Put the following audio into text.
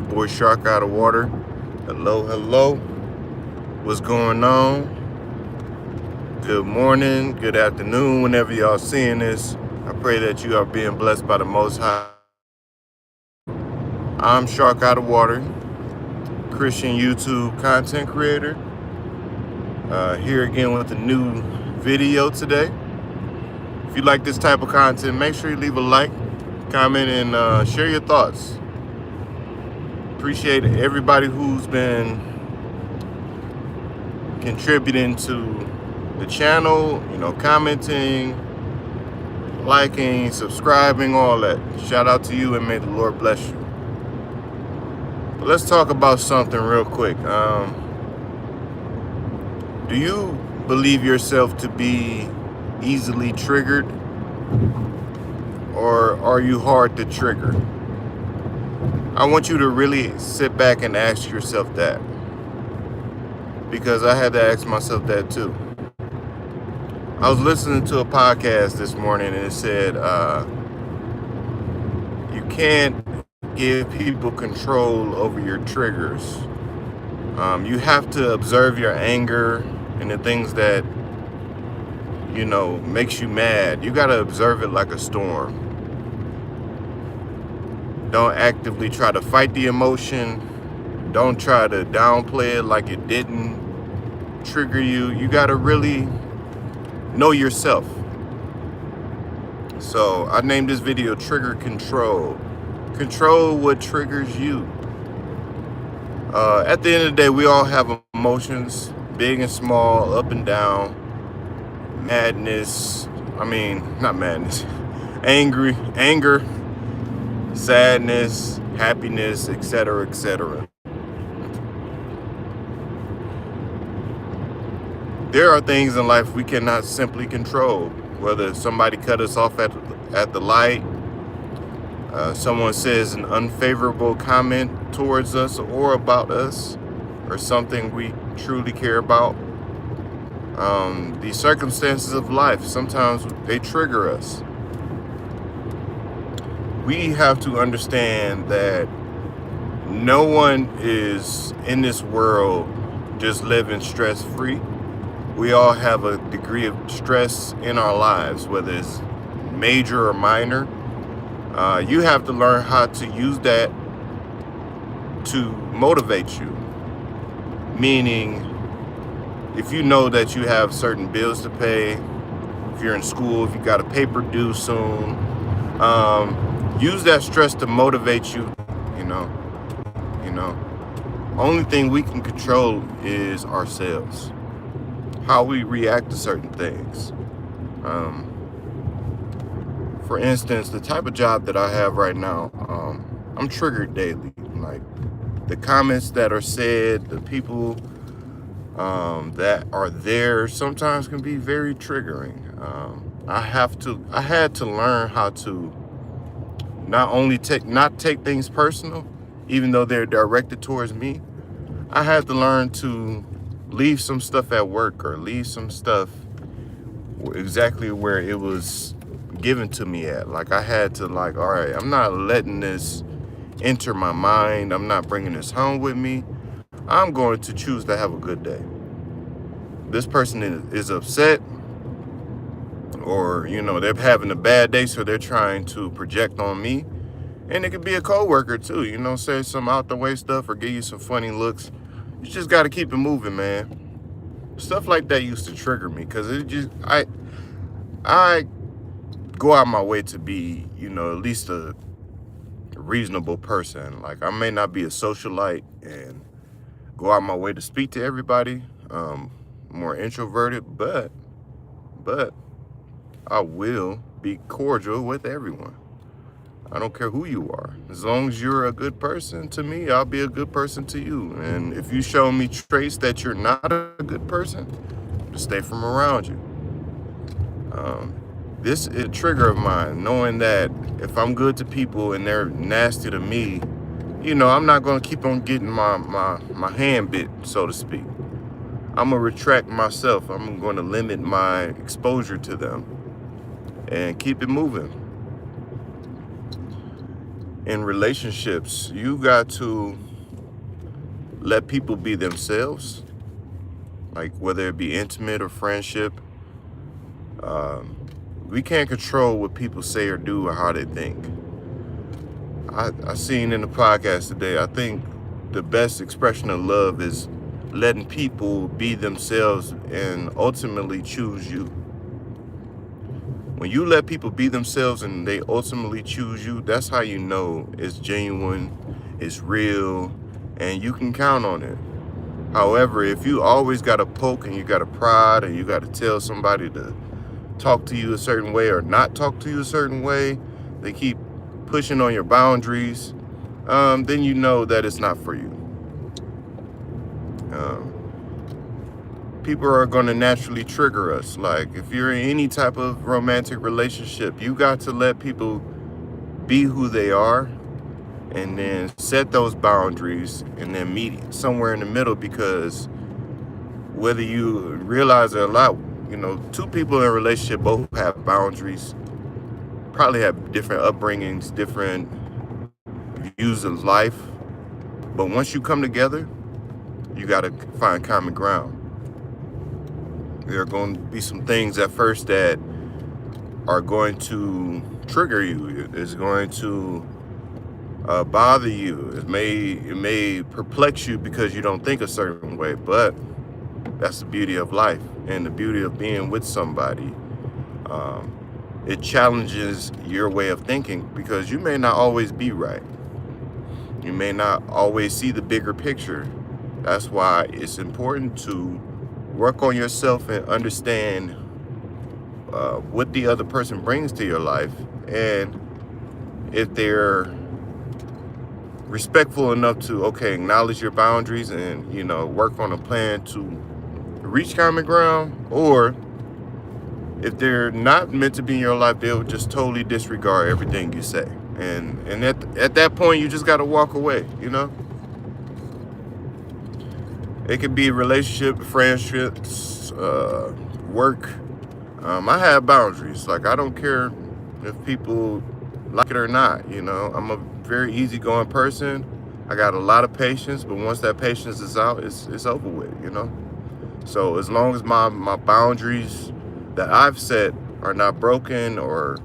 boy Shark Out of Water. Hello, hello. What's going on? Good morning, good afternoon, whenever y'all seeing this. I pray that you are being blessed by the Most High. I'm Shark Out of Water, Christian YouTube content creator. Here again with a new video today. If you like this type of content, make sure you leave a like, comment, and share your thoughts. Appreciate everybody who's been contributing to the channel, commenting, liking, subscribing, all that. Shout out to you and may the Lord bless you. But let's talk about something real quick. Do you believe yourself to be easily triggered, or are you hard to trigger? I want you to really sit back and ask yourself that, because I had to ask myself that too. I was listening to a podcast this morning and it said you can't give people control over your triggers. You have to observe your anger and the things that makes you mad. You got to observe it like a storm. Don't actively try to fight the emotion. Don't try to downplay it like it didn't trigger you. You got to really know yourself. So I named this video Trigger Control. Control what triggers you. At the end of the day, we all have emotions, big and small, up and down, anger, sadness, happiness, etc., etc. There are things in life we cannot simply control, whether somebody cut us off at the light, someone says an unfavorable comment towards us or about us, or something we truly care about. The circumstances of life, sometimes they trigger us. We have to understand that no one is in this world just living stress-free. We all have a degree of stress in our lives, whether it's major or minor. You have to learn how to use that to motivate you. Meaning, if you know that you have certain bills to pay, if you're in school, if you got a paper due soon, use that stress to motivate you. Only thing we can control is ourselves, how we react to certain things. For instance, the type of job that I have right now, I'm triggered daily. Like, the comments that are said, the people that are there sometimes can be very triggering. I had to learn how to not take things personal, even though they're directed towards me. I had to learn to leave some stuff at work, or leave some stuff exactly where it was given to me at. Like, I had to, all right, I'm not letting this enter my mind. I'm not bringing this home with me. I'm going to choose to have a good day. This person is upset, or they're having a bad day, so they're trying to project on me. And it could be a coworker too, say some out the way stuff or give you some funny looks. You just got to keep it moving, man. Stuff like that used to trigger me, because I go out my way to be, at least a reasonable person. Like, I may not be a socialite and go out my way to speak to everybody. More introverted, but I will be cordial with everyone. I don't care who you are. As long as you're a good person to me, I'll be a good person to you. And if you show me traits that you're not a good person, just stay from around you. This is a trigger of mine, knowing that if I'm good to people and they're nasty to me, I'm not going to keep on getting my hand bit, so to speak. I'm going to retract myself. I'm going to limit my exposure to them and keep it moving. in relationships, you got to let people be themselves, like whether it be intimate or friendship. Um, we can't control what people say or do or how they think. I seen in the podcast today, I think the best expression of love is letting people be themselves and ultimately choose you. When you let people be themselves and they ultimately choose you, that's how you know it's genuine, it's real, and you can count on it. However, if you always got to poke and you got to prod and you got to tell somebody to talk to you a certain way or not talk to you a certain way, they keep pushing on your boundaries, then you know that it's not for you. Um, People are going to naturally trigger us. Like if you're in any type of romantic relationship, you got to let people be who they are and then set those boundaries and then meet somewhere in the middle, because whether you realize it or not, two people in a relationship both have boundaries, probably have different upbringings, different views of life. But once you come together, you got to find common ground. There are going to be some things at first that are going to trigger you. It's going to bother you. It may perplex you because you don't think a certain way, but that's the beauty of life and the beauty of being with somebody. It challenges your way of thinking because you may not always be right. You may not always see the bigger picture. That's why it's important to work on yourself and understand what the other person brings to your life, and if they're respectful enough to acknowledge your boundaries and work on a plan to reach common ground, or if they're not meant to be in your life, they'll just totally disregard everything you say, and at that point you just got to walk away. It could be relationship, friendships, work. I have boundaries. Like, I don't care if people like it or not. I'm a very easygoing person. I got a lot of patience, but once that patience is out, it's over with. So as long as my boundaries that I've set are not broken or